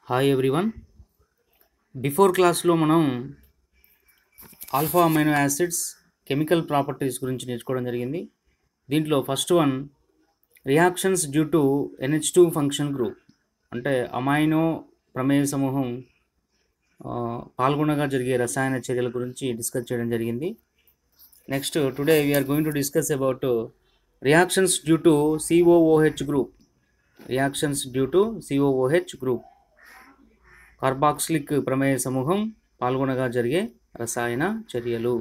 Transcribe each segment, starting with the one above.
Hi everyone. Before క్లాస్లో మనం alpha amino acids chemical properties గురించి నేర్చుకోవడం జరిగింది. దీంట్లో first one reactions due to NH2 function group, అంటే అమైనో ప్రమేయ సమూహం పాల్గొనగా జరిగే రసాయన చర్యల గురించి డిస్కస్ చేయడం జరిగింది. Next today we are going to discuss about reactions due to COOH group. Reactions due to COOH group, carboxylic ప్రమేయ సమూహం పాల్గొనగా జరిగే రసాయన చర్యలు.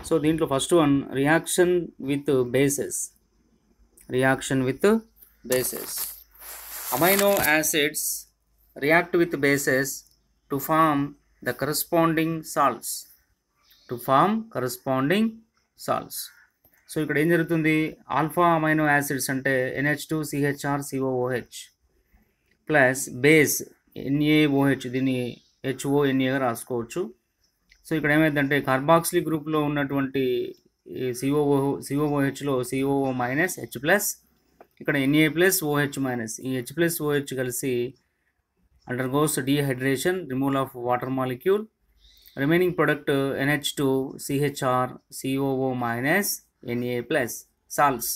సో దీంట్లో first one reaction with bases. Reaction with bases. Amino acids react with bases to form the corresponding salts. To form corresponding salts. So ఇక్కడ ఏం జరుగుతుంది, ఆల్ఫా అమైనో యాసిడ్స్ అంటే NH2CHR COOH plus base NaOH, దీన్ని HONaగా రాసుకోవచ్చు. So ఇక్కడ ఏమైందంటే carboxylic గ్రూప్లో ఉన్నటువంటి COOHలో COO మైనస్ H ప్లస్, ఇక్కడ Na ప్లస్ OH మైనస్, ఈ H ప్లస్ OH కలిసి undergoes dehydration, removal of water molecule, remaining product NH2CHR COO Na plus salts.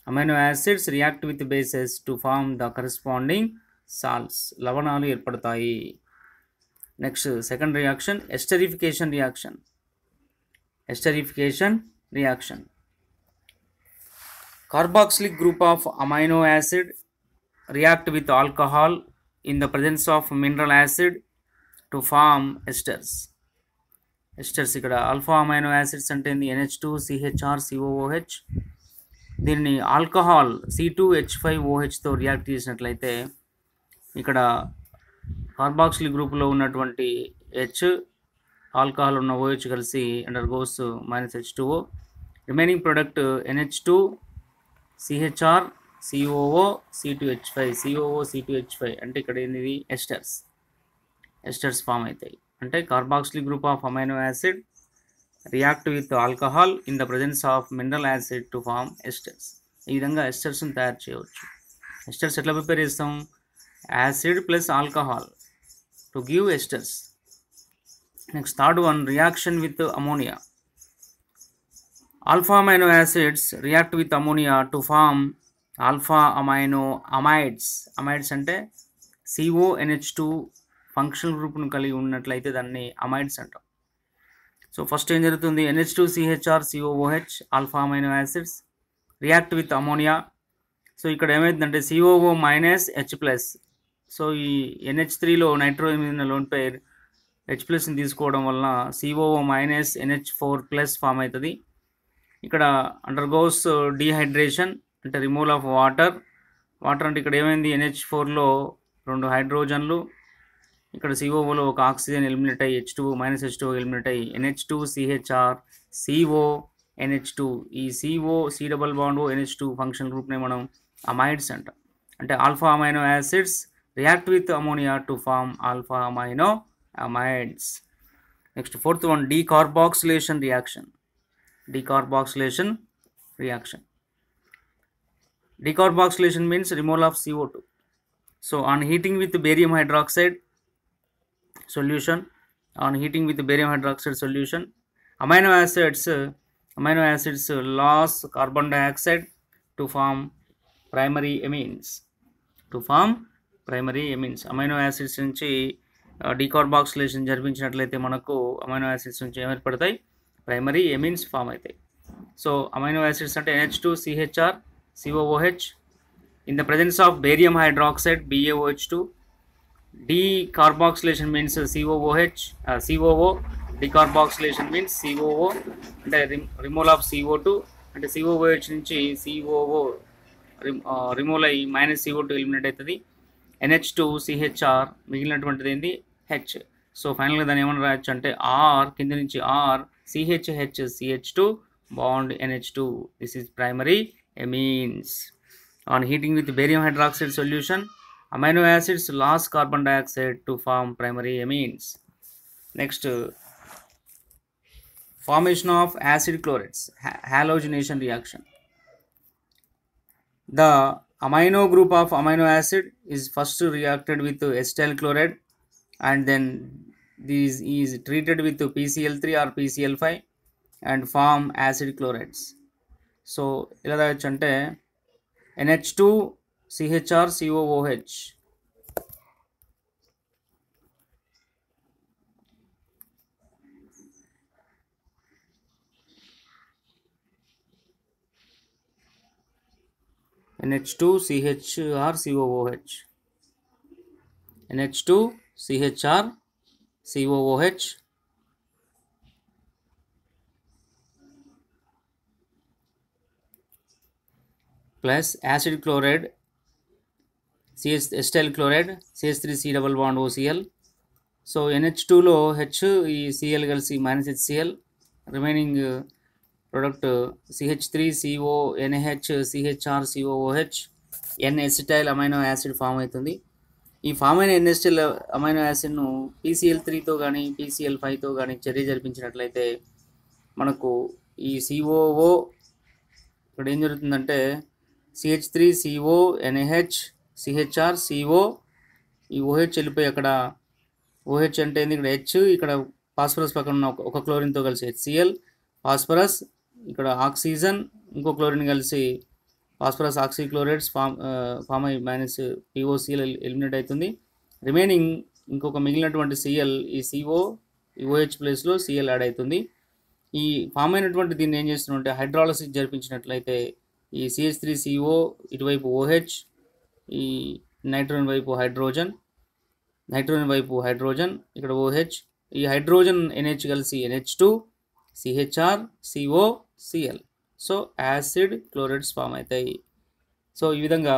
Amino acids react with bases to form the corresponding salts. లవణాలు ఏర్పడతాయి. Next second reaction esterification reaction. Esterification reaction. Carboxylic group of amino acid react with alcohol in the presence of mineral acid to form esters. Esters ఇక్కడ alpha amino acids అంటే NH2CHR COOH. దీనిని alcohol C2H5OHతో react చేసినట్లయితే ఇక్కడ carboxylic గ్రూప్లో ఉన్నటువంటి H, alcohol ఉన్న OH కలిసి undergoes -H2O, remaining product NH2CHR COO C2H5, COO C2H5 అంటే ఇక్కడ ఏంది ఎస్టర్స్. ఎస్టర్స్ ఫామ్ అవుతాయి. అంటే carboxylic group of amino acid react with alcohol in the presence of mineral acid to form esters. ఈ విధంగా ఎస్టర్స్ని తయారు చేయవచ్చు. ఎస్టర్స్ ఎట్లా ప్రిపేర్ చేస్తాం, acid plus alcohol to give esters. Next third one reaction with ammonia. Alpha amino acids react with ammonia to form alpha amino amides. Amides అంటే CONH2 functional గ్రూప్ను కలిగి ఉన్నట్లయితే దాన్ని అమైడ్స్ అంటాం. సో ఫస్ట్ ఏం జరుగుతుంది, NH2CHR COOH alpha amino acids react with ammonia. So ఇక్కడ ఏమైందంటే COO minus H plus. So ఈ NH3లో నైట్రోజన్ మీద లోన్ పేర్ H ప్లస్ని తీసుకోవడం వలన COO minus NH4 plus form అవుతుంది. ఇక్కడ అండర్గోస్ డీహైడ్రేషన్ అంటే రిమూవల్ ఆఫ్ వాటర్. వాటర్ అంటే ఇక్కడ ఏమైంది, NH4లో 2 హైడ్రోజన్లు, ఇక్కడ COOలో ఒక ఆక్సిజన్ ఎలిమినేట్ అయ్యి H2 మైనస్ H2 ఎలిమినేట్ అయ్యి NH2CHR CONH2. ఈ CO C double bond NH2 function గ్రూప్ని మనం అమైడ్స్ అంటాం. అంటే alpha amino acids react with ammonia to form alpha amino amides. Next fourth one decarboxylation reaction. Decarboxylation reaction. Decarboxylation means removal of CO2. So on heating with barium hydroxide solution, amino acids loss carbon dioxide to form primary amines. Amino acids నుంచి decarboxylation జరిపించినట్లయితే మనకు amino acids నుంచి ఏర్పడతాయి, primary amines form అవుతాయి. So amino acids అంటే NH2CHR COOH in the presence of barium hydroxide BaOH2. Decarboxylation means COO. Decarboxylation means COO అంటే removal of CO2 అంటే COOH నుంచి COO removal అయ్యి మైనస్ CO2 ఎలిమినేట్ అవుతుంది. NH2CHR మిగిలినటువంటిది ఏంది H. So ఫైనల్గా దాన్ని ఏమన్నా రాయొచ్చు అంటే R కింద నుంచి R CH2 bond NH2. This is primary amines. On heating with barium hydroxide solution, amino acids lost carbon dioxide to form primary amines. Next, formation of acid chlorides, halogenation reaction. The amino group of amino acid is first reacted with acetyl chloride, and then this is treated with PCl3 or PCl5 and form acid chlorides. So ఇలా రాయొచ్చు అంటే NH2 CHR COOH. NH2 CHR COOH. NH2 CHR COOH plus acid chloride acetyl chloride CH3C double bond OCl. So NH2లో H ఈ Cl కలిసి minus HCl, remaining product CH3CO NH CHR COOH N acetyl amino acid form అవుతుంది. ఈ form అయిన N acetyl amino యాసిడ్ను PCl3తో కానీ PCl5తో కానీ చర్య జరిపించినట్లయితే మనకు ఈ COO ఇక్కడ ఏం జరుగుతుందంటే CH3CO NH CHR CO, ఈ OH వెళ్ళిపోయి అక్కడ OH అంటే ఇక్కడ H, ఇక్కడ ఫాస్ఫరస్ పక్కన ఉన్న ఒక క్లోరిన్తో కలిసి HCl, ఫాస్ఫరస్ ఇక్కడ ఆక్సిజన్ ఇంకో క్లోరిన్ కలిసి ఫాస్ఫరస్ ఆక్సిక్లోరైడ్స్ ఫామ్ అయ్యి మైనస్ POCl ఎలిమినేట్ అవుతుంది. రిమైనింగ్ ఇంకొక మిగిలినటువంటి Cl ఈ CO ఈ OH ప్లేస్లో Cl యాడ్ అవుతుంది. ఈ ఫామ్ అయినటువంటి దీన్ని ఏం చేస్తున్నామంటే హైడ్రాలసిస్ జరిపించినట్లయితే ఈ CH3CO ఇటువైపు OH, ఈ నైట్రోజన్ వైపు హైడ్రోజన్, ఇక్కడ OH, ఈ హైడ్రోజన్ NH కలిసి NH2 CHR CO Cl. So acid chlorides form అవుతాయి. సో ఈ విధంగా